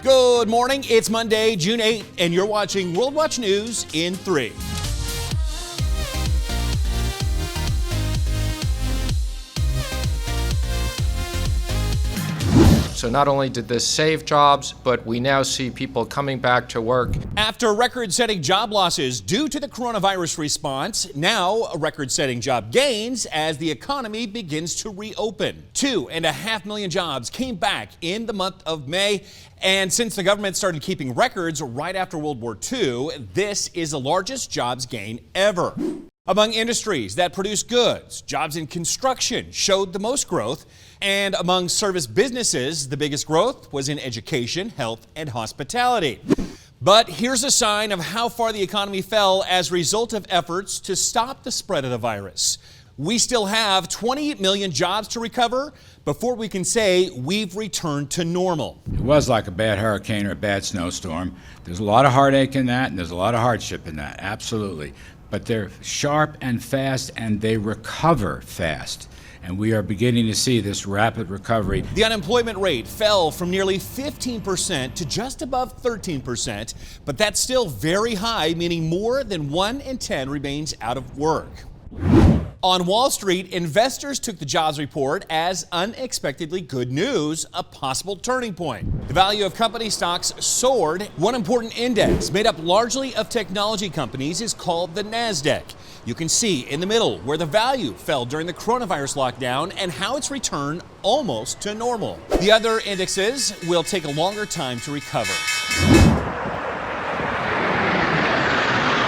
Good morning. It's Monday, June 8th, and you're watching World Watch News in 3. So not only did this save jobs, but we now see people coming back to work. After record-setting job losses due to the coronavirus response, now record-setting job gains as the economy begins to reopen. 2.5 million jobs came back in the month of May. And since the government started keeping records right after World War II, this is the largest jobs gain ever. Among industries that produce goods, jobs in construction showed the most growth. And among service businesses, the biggest growth was in education, health, and hospitality. But here's a sign of how far the economy fell as a result of efforts to stop the spread of the virus. We still have 28 million jobs to recover before we can say we've returned to normal. It was like a bad hurricane or a bad snowstorm. There's a lot of heartache in that, and there's a lot of hardship in that, absolutely. But they're sharp and fast, and they recover fast. And we are beginning to see this rapid recovery. The unemployment rate fell from nearly 15% to just above 13%, but that's still very high, meaning more than 1 in 10 remains out of work. On Wall Street, investors took the jobs report as unexpectedly good news, a possible turning point. The value of company stocks soared. One important index made up largely of technology companies is called the Nasdaq. You can see in the middle where the value fell during the coronavirus lockdown and how it's returned almost to normal. The other indexes will take a longer time to recover.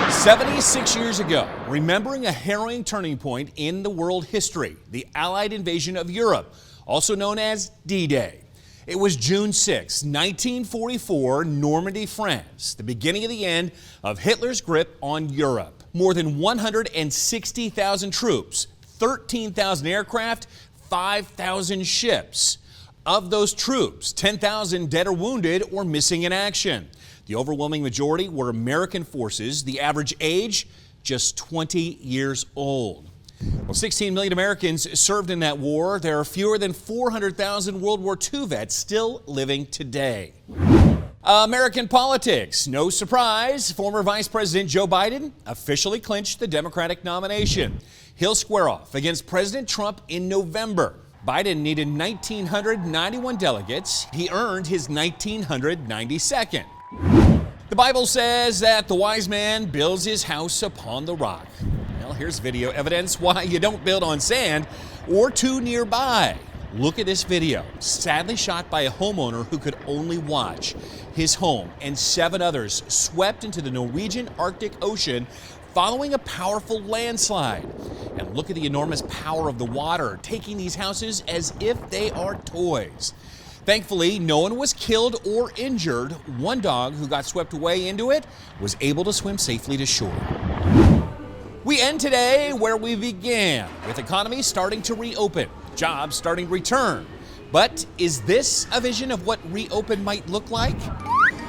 76 years ago, remembering a harrowing turning point in the world history, the Allied invasion of Europe, also known as D-Day. It was June 6, 1944, Normandy, France, the beginning of the end of Hitler's grip on Europe. More than 160,000 troops, 13,000 aircraft, 5,000 ships. Of those troops, 10,000 dead or wounded or missing in action. The overwhelming majority were American forces, the average age just 20 years old. Well, 16 million Americans served in that war. There are fewer than 400,000 World War II vets still living today. American politics. No surprise, former Vice President Joe Biden officially clinched the Democratic nomination. He'll square off against President Trump in November. Biden needed 1,991 delegates. He earned his 1,992nd. The Bible says that the wise man builds his house upon the rock. Well, here's video evidence why you don't build on sand or too nearby. Look at this video, sadly shot by a homeowner who could only watch. His home and 7 others swept into the Norwegian Arctic Ocean following a powerful landslide. And look at the enormous power of the water, taking these houses as if they are toys. Thankfully, no one was killed or injured. One dog who got swept away into it was able to swim safely to shore. We end today where we began, with economies starting to reopen, jobs starting to return. But is this a vision of what reopen might look like?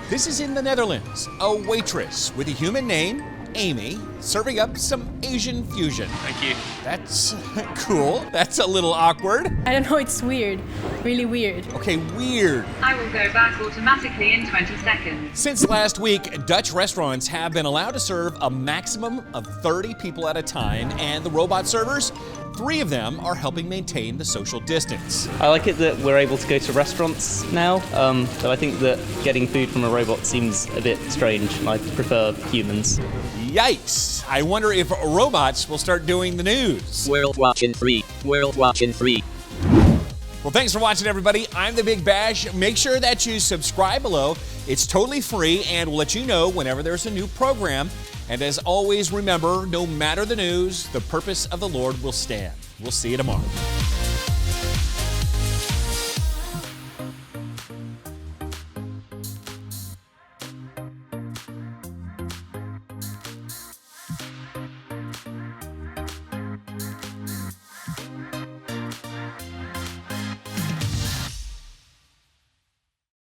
This is in the Netherlands. A waitress with a human name, Amy, serving up some Asian fusion. Thank you. That's cool. That's a little awkward. I don't know, it's weird. Really weird. Okay, weird. I will go back automatically in 20 seconds. Since last week, Dutch restaurants have been allowed to serve a maximum of 30 people at a time, and the robot servers, 3 of them are helping maintain the social distance. I like it that we're able to go to restaurants now, but I think that getting food from a robot seems a bit strange. I prefer humans. Yikes! I wonder if robots will start doing the news. World Watch in 3. World Watch in 3. Well, thanks for watching, everybody. I'm the Big Bash. Make sure that you subscribe below. It's totally free, and we'll let you know whenever there's a new program. And as always, remember, no matter the news, the purpose of the Lord will stand. We'll see you tomorrow.